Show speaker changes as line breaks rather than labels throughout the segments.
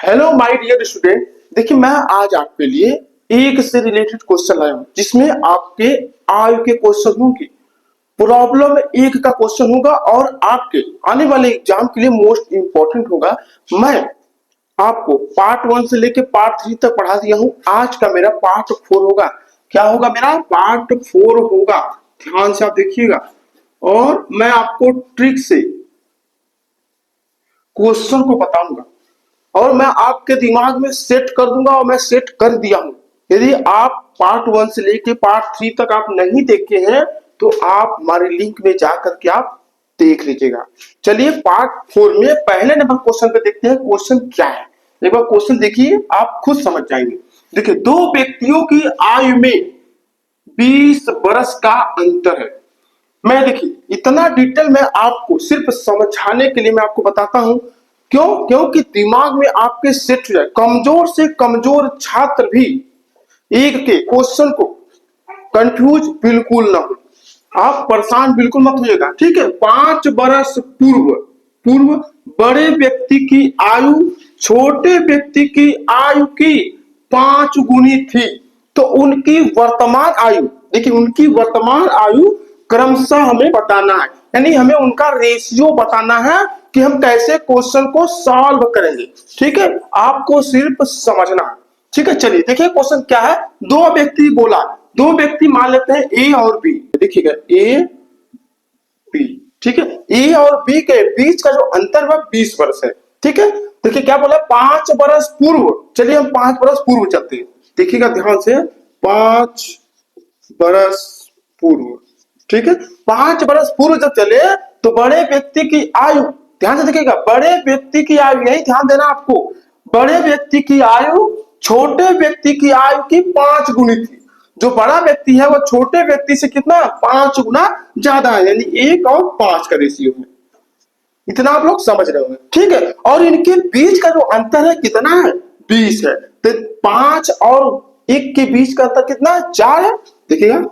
Hello my dear student. देखिए मैं आज आपके लिए एक से रिलेटेड क्वेश्चन लाया हूं जिसमें आपके आयु के क्वेश्चन होंगे। प्रॉब्लम एक का क्वेश्चन होगा और आपके आने वाले एग्जाम के लिए मोस्ट इंपॉर्टेंट होगा। मैं आपको पार्ट 1 से लेके पार्ट 3 तक पढ़ा दिया हूं। आज का मेरा पार्ट 4 होगा। क्या होगा? मेरा पार्ट 4 होगा। ध्यान से आप देखिएगा और मैं आपको ट्रिक से क्वेश्चन को बताऊंगा और मैं आपके दिमाग में सेट कर दूंगा और मैं सेट कर दिया हूं। यदि आप पार्ट 1 से लेके पार्ट 3 तक आप नहीं देखे हैं तो आप हमारे लिंक में जाकर के आप देख लीजिएगा। चलिए पार्ट 4 में पहले नंबर क्वेश्चन पे देखते हैं। क्वेश्चन क्या है एक बार क्वेश्चन देखिए, आप खुद समझ जाएंगे। देखिए दो व्यक्तियों की आयु में 20 वर्ष का अंतर है। मैं देखिए इतना डिटेल में आपको सिर्फ समझाने के लिए मैं आपको बताता हूं। क्यों? क्योंकि दिमाग में आपके सेट हो जाए। कमजोर से कमजोर छात्र भी एक के क्वेश्चन को कंफ्यूज बिल्कुल ना हो। आप परेशान बिल्कुल मत होइएगा, ठीक है। 5 वर्ष पूर्व पूर्व बड़े व्यक्ति की आयु छोटे व्यक्ति की आयु की 5 गुनी थी। तो उनकी वर्तमान आयु, देखिए उनकी वर्तमान आयु क्रमशः हमें बताना है, यानी हमें उनका रेशियो बताना है कि हम कैसे क्वेश्चन को सॉल्व करेंगे। ठीक है, आपको सिर्फ समझना है। ठीक है, चलिए देखिए क्वेश्चन क्या है। दो व्यक्ति बोला, दो व्यक्ति मान लेते हैं ए और बी। देखिएगा ए बी, ठीक है। ए और बी के बीच का जो अंतर है 20 वर्ष है। ठीक है, देखिए क्या बोला, 5 वर्ष पूर्व। चलिए हम 5 वर्ष पूर्व चलते हैं। देखिएगा ध्यान से, 5 वर्ष पूर्व। ठीक है, 5 वर्ष पूर्व जब चले तो बड़े व्यक्ति की आयु, ध्यान से देखिएगा, बड़े व्यक्ति की आयु, यही ध्यान देना आपको, बड़े व्यक्ति की आयु छोटे व्यक्ति की आयु की 5 गुनी थी। जो बड़ा व्यक्ति है वो छोटे व्यक्ति से कितना 5 गुना ज्यादा है, यानी 1 और 5 का रेशियो है। इतना आप लोग समझ रहे होंगे, ठीक है। और इनके बीच का जो अंतर है कितना है? 20 है। तो 5 और 1 के बीच का अंतर कितना? 4 है। देखिएगा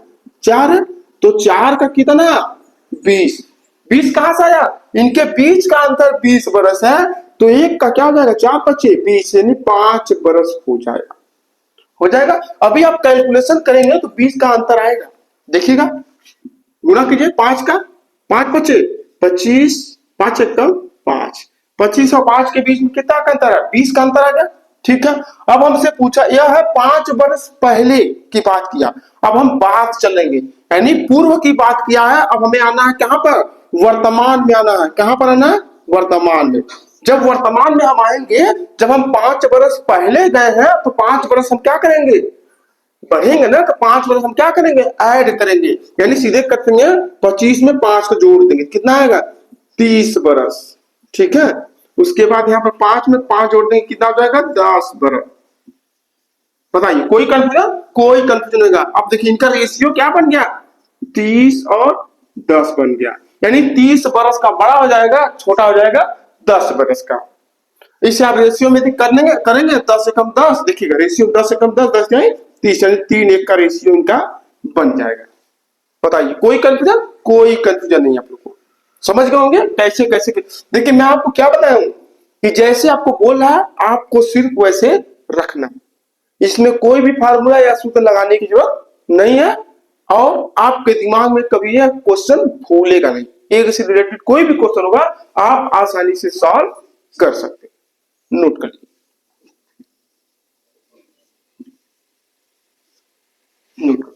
4 है, तो 4 का कितना? 20। 20 कहां से आया? इनके बीच का अंतर 20 वर्ष है, तो 1 का क्या हो जाएगा? 4 बचे 20, यानी 5 वर्ष हो जाएगा। हो जाएगा। अभी आप कैलकुलेशन करेंगे तो 20 का अंतर आएगा। देखिएगा गुणा कीजिए 5 का, 5 बचे 25, 5 एकम 5, 25 और 5 के बीच में कितना का अंतर है? 20 का अंतर आ गया। ठीक है, अब हमसे पूछा, यह है 5 वर्ष पहले की बात किया। अब हम बात चलेंगे, यानी पूर्व की बात किया है। अब हमें आना है कहां पर? वर्तमान में आना है। कहां पर आना है? वर्तमान में। जब वर्तमान में हम आएंगे, जब हम 5 वर्ष पहले गए हैं तो 5 वर्ष हम क्या करेंगे? बढ़ेंगे ना, तो 5 वर्ष हम क्या करेंगे? ऐड करेंगे, यानी सीधे कटेंगे 25 में 5 को जोड़ देंगे, कितना आएगा? 30 वर्ष। ठीक है, उसके बाद यहाँ पर 5 में 5 जोड़ देंगे, कितना हो जाएगा? 10 वर्ष। बताइए कोई कंफ्यूजन? कोई कंफ्यूजन होगा। अब देखिए इनका रेशियो क्या बन गया? 30 और 10 बन गया, यानी 30 वर्ष का बड़ा हो जाएगा, छोटा हो जाएगा 10 वर्ष का। इसे आप रेशियो में करेंगे 10 एकम 10। देखिएगा रेशियो 10 एकम 10, 10 जाए 30, यानी 3 1 का रेशियो इनका बन जाएगा। बताइए कोई कंफ्यूजन? कोई कंफ्यूजन नहीं। आप लोग को समझ गए होंगे कैसे कैसे। देखिए मैं आपको क्या बताया हूं कि जैसे आपको बोल रहा है आपको सिर्फ वैसे रखना, इसमें कोई भी फार्मूला या सूत्र लगाने की जरूरत नहीं है। और आपके दिमाग में कभी यह क्वेश्चन भूलेगा नहीं। एक से रिलेटेड कोई भी क्वेश्चन होगा आप आसानी से सॉल्व कर सकते हैं। नोट कर लीजिए, नोट कर।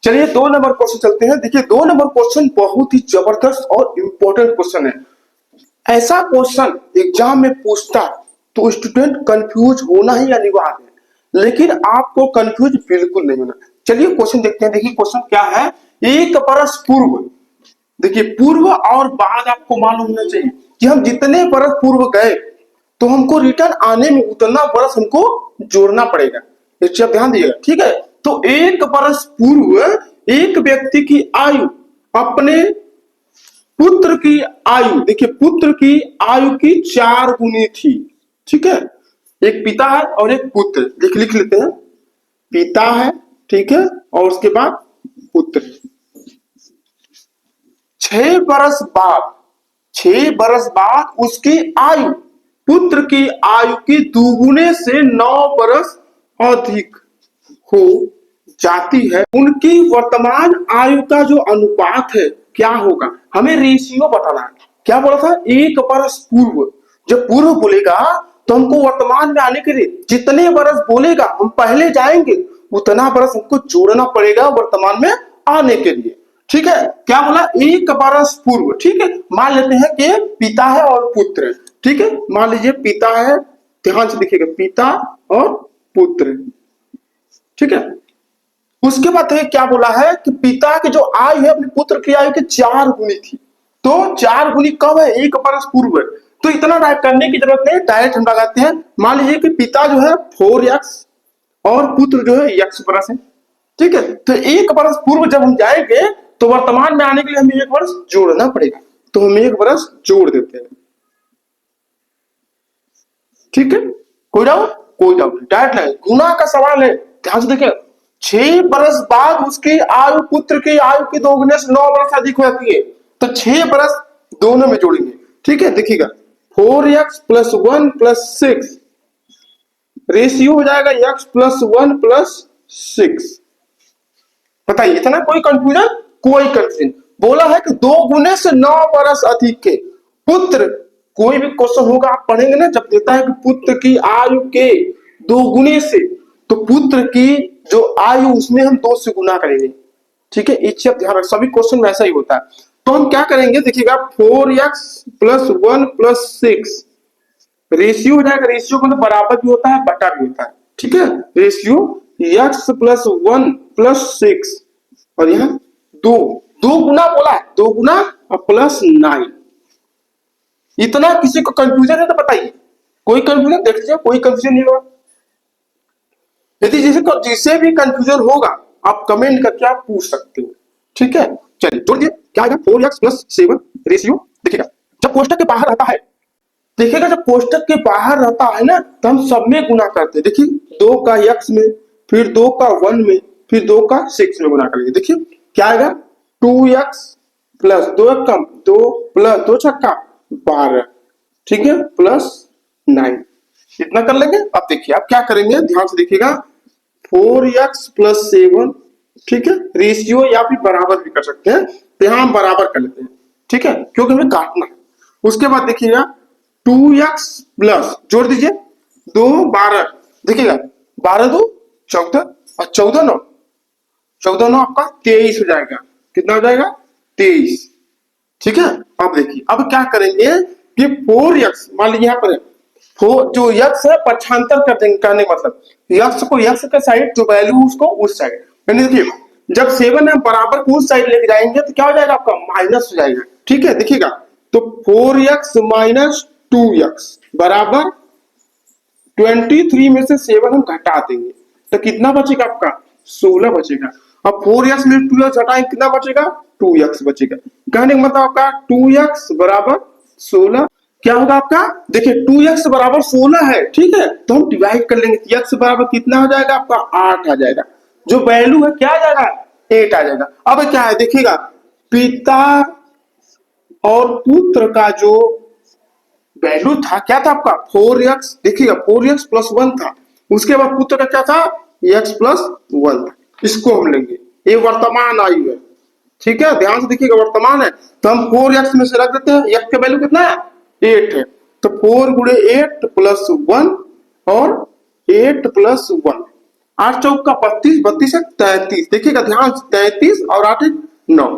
चलिए 2 नंबर क्वेश्चन चलते हैं। देखिए 2 नंबर क्वेश्चन बहुत ही जबरदस्त और इंपॉर्टेंट क्वेश्चन है। ऐसा क्वेश्चन एग्जाम में पूछता तो स्टूडेंट कंफ्यूज होना ही अनिवार्य है, लेकिन आपको कंफ्यूज बिल्कुल नहीं होना। चलिए क्वेश्चन देखते हैं। देखिए क्वेश्चन क्या है। 1 वर्ष पूर्व, देखिए पूर्व और बाद आपको मालूम होना चाहिए कि हम जितने वर्ष पूर्व गए तो हमको रिटर्न आने में उतना वर्ष हमको जोड़ना पड़ेगा। इस आप ध्यान दीजिएगा, ठीक है। तो 1 वर्ष पूर्व एक व्यक्ति की आयु अपने पुत्र की आयु, देखिए पुत्र की आयु की 4 गुनी थी। ठीक है, एक पिता है और एक पुत्र। लिख लेते हैं, पिता है, ठीक है, और उसके बाद पुत्र। 6 बरस बाद, 6 बरस बाद उसकी आयु, पुत्र की आयु के दुगुने से 9 बरस अधिक हो जाती है, उनकी वर्तमान आयु का जो अनुपात है क्या होगा? हमें रेशियो बताना है। क्या बोला था? 1 बरस पूर्व। जब पूर्व बोलेगा तो हमको वर्तमान में आने के लिए जितने बरस बोलेगा हम पहले जाएंगे, उतना बरस हमको जोड़ना पड़ेगा वर्तमान में आने के लिए। ठीक है, क्या बोला? 1 बरस पूर्व। ठीक है, मान लेते हैं कि पिता है और पुत्र है। ठीक है, मान लीजिए पिता है, ध्यान से देखिएगा, पिता और पुत्र। ठीक है, उसके बाद है क्या बोला है कि पिता की जो आयु है अपने पुत्र की आयु के 4 गुनी थी। तो 4 गुनी कब है? 1 बरस पूर्व है। तो इतना टाइप करने की जरूरत नहीं, डायरेक्ट हम लगाते हैं। मान लीजिए कि पिता जो है 4x और पुत्र जो है x बरस है। ठीक है, तो 1 बरस पूर्व जब हम जाएंगे तो वर्तमान में आने के लिए हमें 1 बरस जोड़ना पड़ेगा, तो हम 1 बरस जोड़ देते हैं। ठीक है, कोई डाउट? कोई डाउट नहीं, डायरेक्ट लगे। गुना का सवाल है, ध्यान से देखिए। 6 बरस बाद उसकी आयु पुत्र की आयु के दोगुने से 9 बरस अधिक हो जाती है, तो 6 बरस दोनों में जोड़ेंगे। ठीक है, देखिएगा 4x + 1 + 6 रेशियो हो जाएगा x + 1 + 6। बताइए, इतना कोई कंफ्यूजन? कोई कंफ्यूजन। बोला है कि 2 गुने से 9 बरस अधिक के पुत्र, कोई भी क्वेश्चन होगा आप पढ़ेंगे ना, जब देता है कि पुत्र की आयु के 2 गुने से, तो पुत्र की जो आयु उसमें हम 2 से गुना करेंगे। ठीक है, इस चीज ध्यान रख, सभी क्वेश्चन में ऐसा ही होता है। तो हम क्या करेंगे? देखिएगा 4x + 1 + 6 रेशियो हो जाएगा। रेशियो मतलब बराबर भी होता है, बटा भी होता है। ठीक है, रेशियो x + 1 + 6 और यहाँ 2 गुना बोला है, 2 गुना और +9। इतना किसी को कंफ्यूजन है तो बताइए। कोई कंफ्यूजन? देख लीजिए, कोई कंफ्यूजन नहीं होगा। यदि जिसे भी कंफ्यूजन होगा आप कमेंट करके आप पूछ सकते हो। ठीक है, चलिए जोड़ दिए। क्या आएगा? 4x + 7 ratio. देखिएगा जब कोष्टक के बाहर आता है, देखिएगा जब कोष्टक के बाहर रहता है ना, तो हम सब में गुना करते हैं। देखिए 2 का x में, फिर 2 का 1 में, फिर 2 का 6 में गुना करेंगे। देखिए क्या आएगा? 2x + 2 कम 2 + 2 छक्का 12। ठीक है, +9 इतना कर लेंगे। अब देखिए आप क्या करेंगे, ध्यान से देखिएगा 4x + 7। ठीक है, रेशियो या फिर बराबर भी कर सकते हैं, तो यहां हम बराबर कर लेते हैं। ठीक है, क्योंकि हमें काटना है। उसके बाद देखिएगा 2x प्लस, जोड़ दीजिए 2 12। देखिएगा 12 2 14 और 14 9, 14 9 आपका 23 हो जाएगा। कितना हो जाएगा? 23। ठीक है, अब देखिए अब क्या करेंगे कि 4x, मान लीजिए यहाँ पर जो x है पक्षांतर कर देंगे। कहने का मतलब x को x के साइड, जो वैल्यू उसको उस साइड। यानी देखिए जब 7 है बराबर को उस साइड लेके जाएंगे तो क्या हो जाएगा? आपका माइनस हो जाएगा। ठीक है, देखिएगा तो 4x - 2x बराबर 23 में से 7 हम घटा देंगे तो कितना बचेगा? आपका 16 बचेगा। अब 4x में 2x घटाएंगे, कितना बचेगा? 2x बचेगा। कहने का मतलब आपका 2x बराबर 16 क्या होगा आपका? देखिए 2x बराबर 16 है। ठीक है, तो हम डिवाइड कर लेंगे, x बराबर कितना हो जाएगा? आपका 8 आ जाएगा। जो वैल्यू है क्या आ जाएगा? 8 आ जाएगा। अब क्या है देखिएगा, पिता और पुत्र का जो वैल्यू था क्या था आपका? 4x। देखिएगा 4x + 1 था, उसके बाद पुत्र का क्या था? x + 1 था। इसको हम लेंगे, ये वर्तमान आयु है। ठीक है, ध्यान से देखिएगा वर्तमान है, तो हम 4x में से रख देते हैं। x का वैल्यू कितना है? 8 है, तो 4 × 8 + 1 और 8 + 1, 8 चौक का 32, 32 है 33। देखिएगा ध्यान से 33 और 8 9,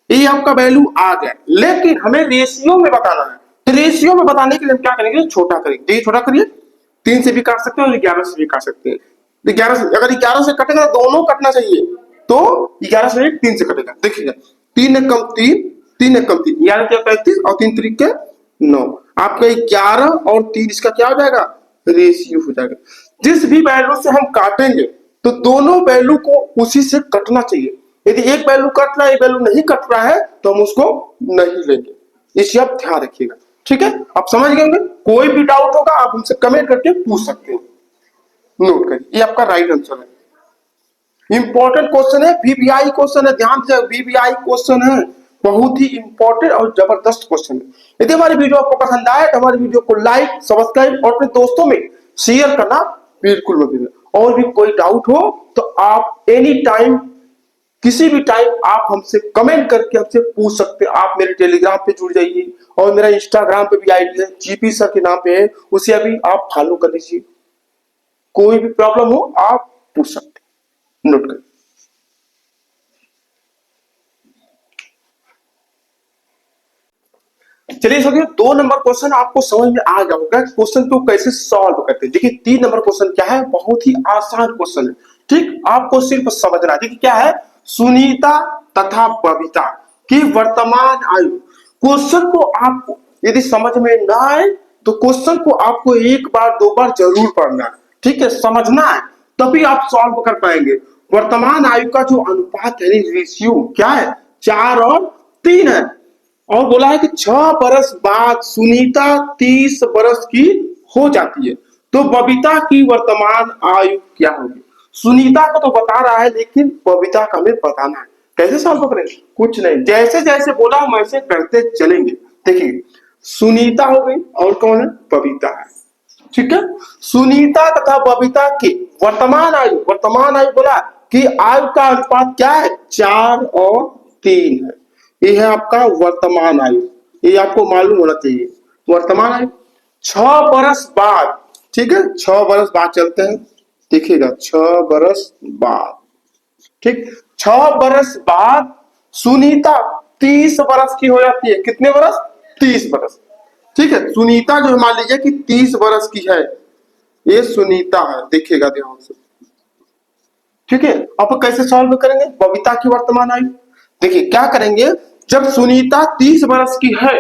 ये आपका वैल्यू आ गया। लेकिन हमें रेशियो में बताना है, तो रेशियो में बताने के लिए हम क्या करेंगे? छोटा करेंगे। छोटा करिए, 3 से भी काट सकते हैं और 11 से भी काट सकते हैं। 11 से, अगर 11 से कटेगा दोनों कटना चाहिए, तो 11 से 3 से कटेगा। देखिएगा 3 × 3 3 × 3 11 × 35 और 3 × 3 = 9। आपका 11 और 3 इसका क्या हो जाएगा? रेशियो हो जाएगा। जिस भी वैल्यू से हम काटेंगे तो दोनों वैल्यू को उसी से कटना चाहिए। यदि एक वैल्यू कट रहा है, एक वैल्यू नहीं कट रहा है, तो हम उसको नहीं लेंगे। इसे आप ध्यान रखिएगा। ठीक है, आप समझ गए होंगे। कोई भी डाउट होगा आप हमसे कमेंट करके पूछ सकते हैं। नोट करिए, ये आपका राइट आंसर है। इंपॉर्टेंट क्वेश्चन है, वीवीआई क्वेश्चन है, ध्यान से वीवीआई क्वेश्चन है। बहुत ही इंपॉर्टेंट और जबरदस्त क्वेश्चन है। यदि हमारी वीडियो आपको पसंद आए तो हमारी वीडियो को लाइक, सब्सक्राइब और अपने दोस्तों में शेयर करना बिल्कुल मत भूलिए। और भी कोई डाउट हो तो आप एनी टाइम, किसी भी टाइम आप हमसे कमेंट करके हमसे पूछ सकते हैं। आप मेरे टेलीग्राम पे जुड़ जाइए और मेरा इंस्टाग्राम पे भी आईडी है, जीपी सर के नाम पे है, उसे अभी आप फॉलो कर लीजिए। कोई भी प्रॉब्लम हो आप पूछ सकते हैं, नोट करिए। चलिए साथियों, 2 नंबर क्वेश्चन आपको समझ में आ गया होगा क्वेश्चन को कैसे सॉल्व करते हैं। देखिए 3 नंबर क्वेश्चन क्या है, बहुत ही आसान क्वेश्चन है। ठीक, आपको सिर्फ समझना है। देखिए क्या है, सुनीता तथा बबीता की वर्तमान आयु। क्वेश्चन को आपको यदि समझ में ना आए तो क्वेश्चन को आपको 1 बार 2 बार जरूर पढ़ना है। ठीक है, समझना है, तभी आप सॉल्व कर पाएंगे। वर्तमान आयु का जो अनुपात है, रेशियो क्या है, 4 और 3 है। और बोला है कि 6 बरस बाद सुनीता 30 बरस की हो जाती है, तो बबीता की वर्तमान आयु क्या होगी। सुनीता को तो बता रहा है, लेकिन बबीता का हमें बताना है। कैसे सॉल्व करेंगे, कुछ नहीं, जैसे जैसे बोला हम वैसे करते चलेंगे। देखिए सुनीता हो गई और कौन है, बबीता है। ठीक है, सुनीता तथा बबीता की वर्तमान आयु बोला कि आयु का अनुपात क्या है, 4 और 3 है। ये है आपका वर्तमान आयु, ये आपको मालूम होना चाहिए। वर्तमान आयु 6 बरस बाद, ठीक है, 6 बरस बाद चलते हैं, देखिएगा 6 बरस बाद। ठीक, 6 बरस बाद सुनीता 30 बरस की हो जाती है। कितने बरस, 30 बरस। ठीक है, सुनीता जो मान लीजिए कि 30 बरस की है, ये सुनीता है, देखिएगा ध्यान से। ठीक है, अब कैसे सॉल्व करेंगे बबीता की वर्तमान आयु। देखिए क्या करेंगे, जब सुनीता 30 बरस की है,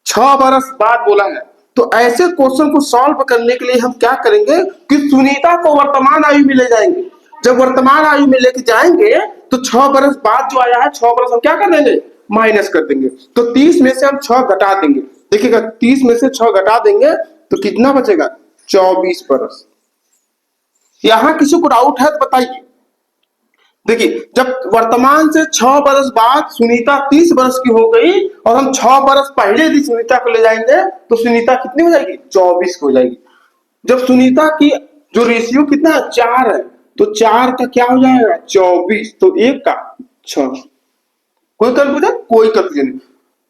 6 बरस बाद बोला है, तो ऐसे क्वेश्चन को सॉल्व करने के लिए हम क्या करेंगे कि सुनीता को वर्तमान आयु में ले जाएंगे। जब वर्तमान आयु में लेके जाएंगे तो 6 बरस बाद जो आया है, 6 बरस हम क्या कर देंगे, माइनस कर देंगे। तो 30 में से हम 6 घटा देंगे। देखिएगा 30 में से 6 घटा देंगे तो कितना बचेगा, 24 बरस। यहां किसी को डाउट है तो बताइए। देखिए जब वर्तमान से 6 बरस बाद सुनीता 30 बरस की हो गई और हम 6 बरस पहले भी सुनीता को ले जाएंगे तो सुनीता कितनी हो जाएगी, 24 हो जाएगी। जब सुनीता की जो रेशियो कितना है, 4 है, तो 4 का क्या हो जाएगा, 24, तो 1 का 6। कोई कंफ्यूजन, कोई कंफ्यूजन नहीं।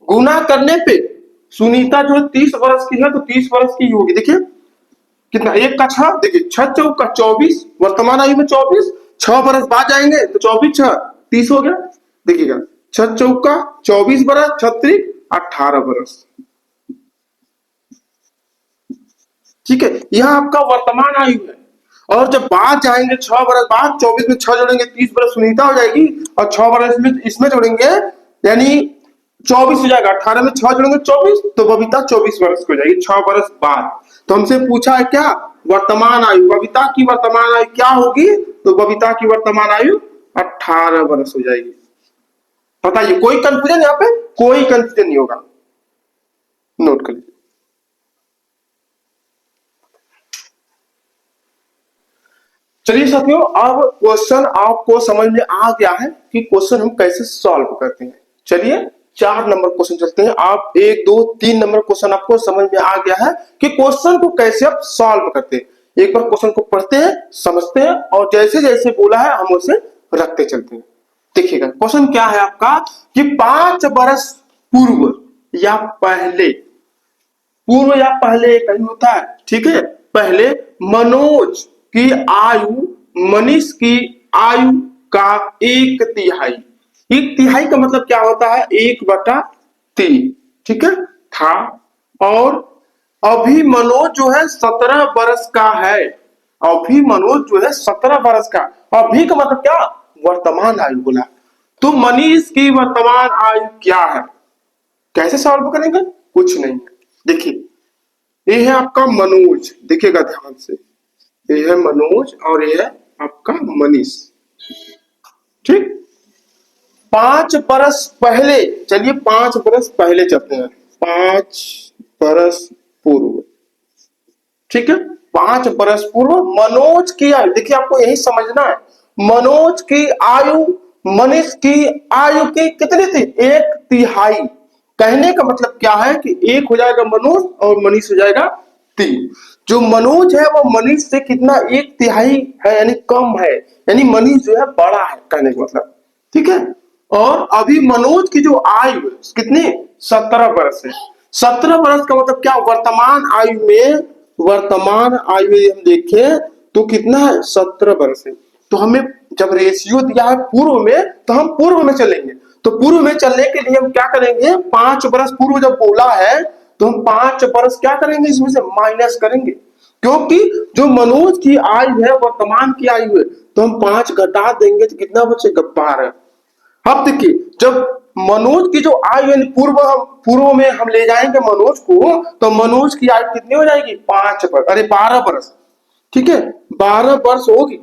गुना करने पे सुनीता जो है 30 बरस की है तो 30 बरस की होगी। देखिए कितना, 1 का 6, देखिए 6 चौक का 24, वर्तमान आयु में 24, 6 बरस बाद जाएंगे तो 24 6 30 हो गया। देखिएगा 6 चौक का 24 बरस, 36 18 बरस। ठीक है, यह आपका वर्तमान आयु है। और जब बाद जाएंगे 6 बरस बाद, 24 में 6 जोड़ेंगे 30 बरस सुनीता हो जाएगी, और 6 बरस में इसमें जोड़ेंगे यानी 24 हो जाएगा, 18 में 6 जोड़ेंगे 24, तो बबीता 24 वर्ष की हो जाएगी 6 बरस बाद। तो हमसे पूछा है क्या, वर्तमान आयु, बबीता की वर्तमान आयु क्या होगी, तो बबीता की वर्तमान आयु 18 वर्ष हो जाएगी। बताइए कोई कंफ्यूजन, यहाँ पे कोई कंफ्यूजन नहीं होगा, नोट कर लीजिए। चलिए साथियों, अब क्वेश्चन आपको समझ में आ गया है कि क्वेश्चन हम कैसे सॉल्व करते हैं। चलिए 4 नंबर क्वेश्चन चलते हैं। आप 1 2 3 नंबर क्वेश्चन आपको समझ में आ गया है कि क्वेश्चन को कैसे आप सॉल्व करते हैं। एक बार क्वेश्चन को पढ़ते हैं, समझते हैं, और जैसे जैसे बोला है हम उसे रखते चलते हैं। देखिएगा क्वेश्चन क्या है आपका कि 5 बरस पूर्व या पहले, पूर्व या पहले कहीं होता है, ठीक है, पहले मनोज की आयु मनीष की आयु का 1/3, 1/3 का मतलब क्या होता है, 1/3, ठीक है, था। और अभी मनोज जो है 17 बरस का है, अभी मनोज जो है 17 बरस का, अभी का मतलब क्या, वर्तमान आयु बोला। तो मनीष की वर्तमान आयु क्या है, कैसे सॉल्व करेंगे, कुछ नहीं। देखिए ये है आपका मनोज, देखिएगा ध्यान से, ये है मनोज और ये है आपका मनीष। ठीक, 5 बरस पहले, चलिए 5 बरस पहले चलते हैं, 5 बरस पूर्व। ठीक है, 5 बरस पूर्व मनोज की आयु, देखिए आपको यही समझना है, मनोज की आयु मनुष्य की आयु की कितनी थी? 1/3। कहने का मतलब क्या है कि 1 हो जाएगा मनुष्य और मनीष हो जाएगा 3। जो मनुष्य है वो मनीष से कितना? 1/3 है, यानी कम है, यानी मनीष जो है बड़ा है, कहने का मतलब। ठीक है। और अभी मनोज की जो आयु है कितनी? 17 वर्ष है। 17 वर्ष का मतलब क्या? वर्तमान आयु में हम देखें तो कितना है? 17 वर्ष है। तो हमें जब रेशियो दिया है पूर्व में, तो हम पूर्व में चलेंगे। तो पूर्व में चलने के लिए हम क्या करेंगे? 5 वर्ष पूर्व जब बोला है तो हम 5 वर्ष क्या करेंगे? इसमें से माइनस करेंगे, क्योंकि जो मनोज की आयु है वर्तमान की आयु है, तो हम 5 घटा देंगे तो कितना बचेगा? 12। अब देखिए, जब मनोज की जो आयु यानी पूर्व में हम ले जाएंगे मनोज को, तो मनोज की आयु कितनी हो जाएगी? 5 वर्ष, अरे 12 वर्ष। ठीक है, 12 वर्ष होगी।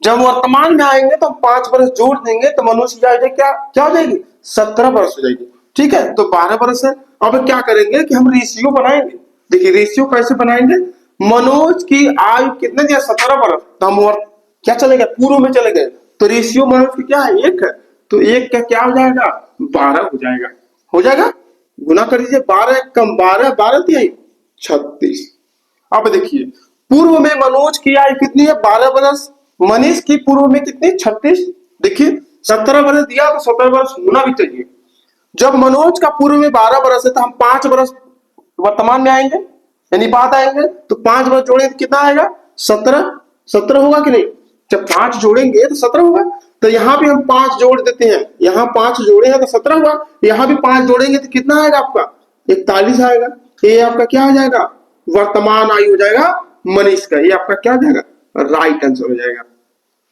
जब वर्तमान में आएंगे तो हम 5 वर्ष जोड़ देंगे तो मनोज की आयु क्या क्या हो जाएगी? 17 वर्ष हो जाएगी। ठीक है, तो 12 वर्ष है। अब क्या करेंगे कि हम रेशियो बनाएंगे। देखिए रेशियो कैसे बनाएंगे? मनोज की आयु कितने दिया? 17 वर्ष। तो हम क्या चले गए? पूर्व में चले गए। तो रेशियो मनोज की क्या है? 1 है। तो 1 का क्या हो जाएगा? 12 हो जाएगा। हो जाएगा, गुना कर दीजिए। 12 कम 12, 12 तिहाई 36। अब देखिए, पूर्व में मनोज की आयु कितनी है? 12 वर्ष। मनीष की पूर्व में कितनी? 36। देखिए 17 वर्ष दिया तो 17 वर्ष होना भी चाहिए। जब मनोज का पूर्व में 12 वर्ष है तो हम 5 वर्ष वर्तमान में आएंगे, यानी बात आएंगे, तो 5 वर्ष जोड़ेंगे तो कितना आएगा? 17। 17 होगा कि नहीं? जब 5 जोड़ेंगे तो 17 होगा। तो यहाँ भी हम 5 जोड़ देते हैं, यहाँ 5 जोड़े हैं तो 17 हुआ। यहाँ भी 5 जोड़ेंगे तो कितना आएगा आपका? 41 आएगा। ये आपका क्या हो जाएगा? वर्तमान आयु हो जाएगा मनीष का। ये आपका क्या हो जाएगा? राइट आंसर हो जाएगा।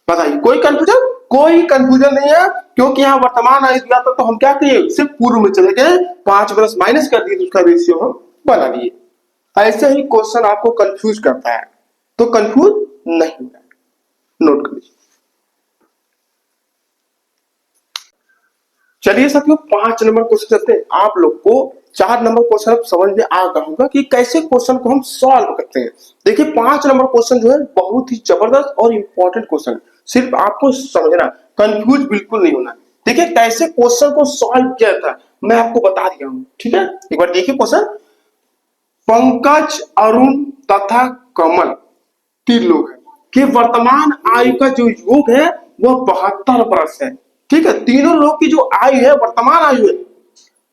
बताइए, कोई कंफ्यूजन? कोई कंफ्यूजन नहीं है, क्योंकि यहाँ वर्तमान आयु दिया था तो हम क्या किए? सिर्फ पूर्व में चले गए, 5 वर्ष माइनस कर दिए तो उसका रेशियो हम बना लिए। ऐसे ही क्वेश्चन आपको कंफ्यूज करता है, तो कंफ्यूज नहीं होगा। नोट कर लीजिए। चलिए साथियों, 5 नंबर क्वेश्चन करते हैं। आप लोग को 4 नंबर क्वेश्चन अब समझ में आ गया होगा कि कैसे क्वेश्चन को हम सॉल्व करते हैं। देखिए 5 नंबर क्वेश्चन जो है बहुत ही जबरदस्त और इंपॉर्टेंट क्वेश्चन, सिर्फ आपको समझना, कंफ्यूज बिल्कुल नहीं होना। देखिए कैसे क्वेश्चन को सॉल्व किया था मैं आपको बता दिया हूं। ठीक है, एक बार देखिए क्वेश्चन। पंकज, अरुण तथा कमल 3 लोग हैं कि वर्तमान आयु का जो योग है वह 72 वर्ष है। ठीक है, तीनों लोग की जो आयु है वर्तमान आयु है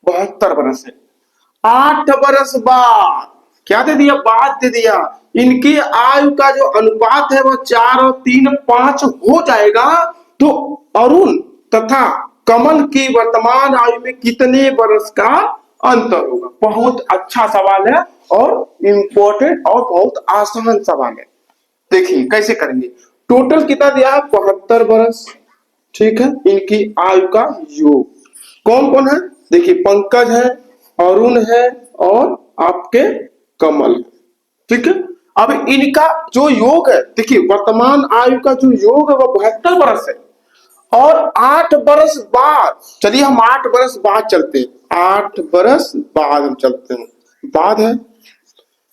72 वर्ष है। 8 वर्ष बाद क्या दे दिया? बाद दे दिया। इनकी आयु का जो अनुपात है वह 4 और 3 5 हो जाएगा। तो अरुण तथा कमल की वर्तमान आयु में कितने वर्ष का अंतर होगा? बहुत अच्छा सवाल है और इंपॉर्टेंट और बहुत आसान सवाल है। देखिए कैसे करेंगे। टोटल कितना दिया है? 72 वर्ष। ठीक है, इनकी आयु का योग कौन कौन है? देखिए पंकज है, अरुण है और आपके कमल। ठीक है, अब इनका जो योग है, देखिए वर्तमान आयु का जो योग है वह 72 वर्ष है। और 8 वर्ष बाद, चलिए हम 8 वर्ष बाद चलते हैं। 8 वर्ष बाद हम चलते हैं, बाद है।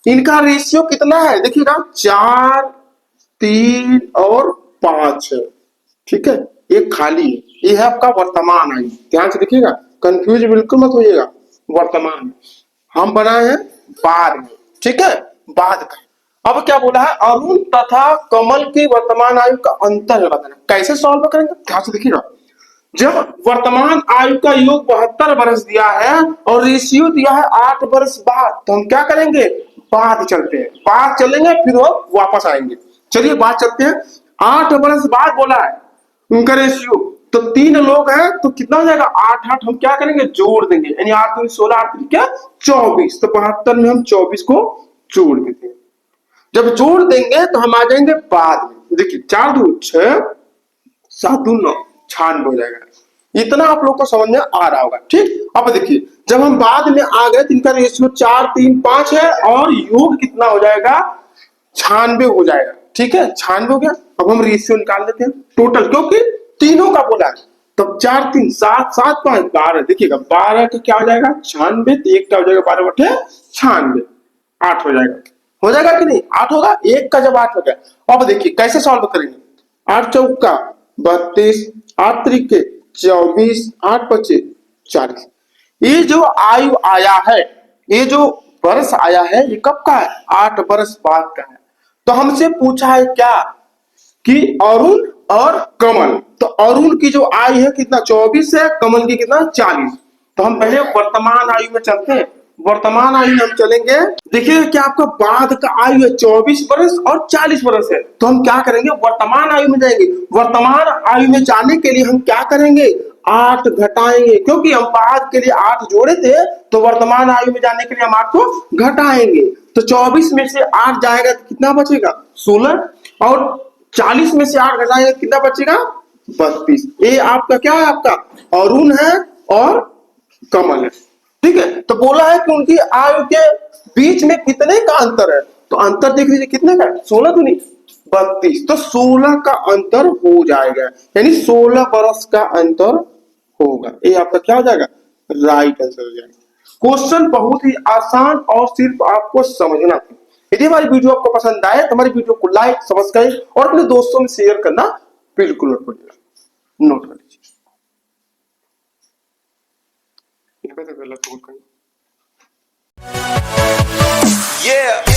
इनका रेशियो कितना है? देखिएगा 4, 3 और 5 है। ठीक है, ये खाली है, ये है आपका वर्तमान आयु। ध्यान से देखिएगा, कंफ्यूज बिल्कुल मत होइएगा। वर्तमान हम बनाए हैं बाद में। ठीक है, बाद का। अब क्या बोला है? अरुण तथा कमल की वर्तमान आयु का अंतर बताना। कैसे सॉल्व करेंगे? ध्यान से देखिएगा। जब वर्तमान आयु का योग 72 वर्ष दिया है और रेशियो दिया है 8 वर्ष बाद, तो हम क्या करेंगे? बाद चलते हैं, बाद चलेंगे फिर वो वापस आएंगे। चलिए बाद चलते हैं। 8 वर्ष बाद बोला है उनका रेशियो, तो 3 लोग हैं तो कितना हो जाएगा? 8 8 हम क्या करेंगे? जोड़ देंगे, यानी 8 3 16, 8 3 क्या 24। तो 72 में हम 24 को जोड़ देते हैं। जब जोड़ देंगे तो हम आ जाएंगे बाद में। देखिए 4 2 6, 7 2 9, 96 हो जाएगा। इतना आप लोग को समझ में आ रहा होगा। ठीक, अब देखिए जब हम बाद में आ गए तो इनका रेशियो 4 3 5 है और योग कितना हो जाएगा? 96 हो जाएगा। ठीक है, 96 हो गया। अब हम रेशियो निकाल लेते हैं टोटल, क्योंकि तीनों का बोला है। तब 4 3 7 7 5 12। देखिएगा 12 का क्या हो जाएगा? 96। तो 1 का हो जाएगा 12 बटे 96, 8 हो जाएगा। हो जाएगा कि नहीं? 8 होगा। 1 का जब 8 हो गया, अब देखिए कैसे सॉल्व करेंगे। 8 चौका 32, 8 तरीके 24, 8 बचे 40। ये जो आयु आया है, ये जो वर्ष आया है, ये कब का है? 8 वर्ष बाद का है। तो हमसे पूछा है क्या कि अरुण और कमल। तो अरुण की जो आयु है कितना? 24 है। कमल की कितना? 40। तो हम पहले वर्तमान आयु में चलते हैं। वर्तमान आयु में हम चलेंगे। देखिए कि आपका बाद का आयु है 24 वर्ष और 40 वर्ष है। तो हम क्या करेंगे? वर्तमान आयु में जाएंगे। वर्तमान आयु में जाने के लिए हम क्या करेंगे? 8 घटाएंगे, क्योंकि हम बाद के लिए 8 जोड़े थे, तो वर्तमान आयु में जाने के लिए हम 8 को घटाएंगे। तो 24 में से 8 जाएगा तो कितना बचेगा? 16। और 40 में से 8 घटाएंगे कितना बचेगा? 32। ये आपका क्या है? आपका अरुण है और कमल है। ठीक है। तो बोला है कि उनकी आयु के बीच में कितने का अंतर है? तो अंतर देख लीजिए कितने का? 16 तो नहीं, 32। तो 16 का अंतर हो जाएगा, यानी 16 वर्ष का अंतर होगा। ये आपका क्या हो जाएगा? राइट आंसर हो जाएगा। क्वेश्चन बहुत ही आसान और सिर्फ आपको समझना था। यदि हमारी वीडियो आपको पसंद आए तो हमारी वीडियो को लाइक, सब्सक्राइब और अपने दोस्तों में शेयर करना बिल्कुल मत भूलिएगा। नोट कर लीजिए। Yeah.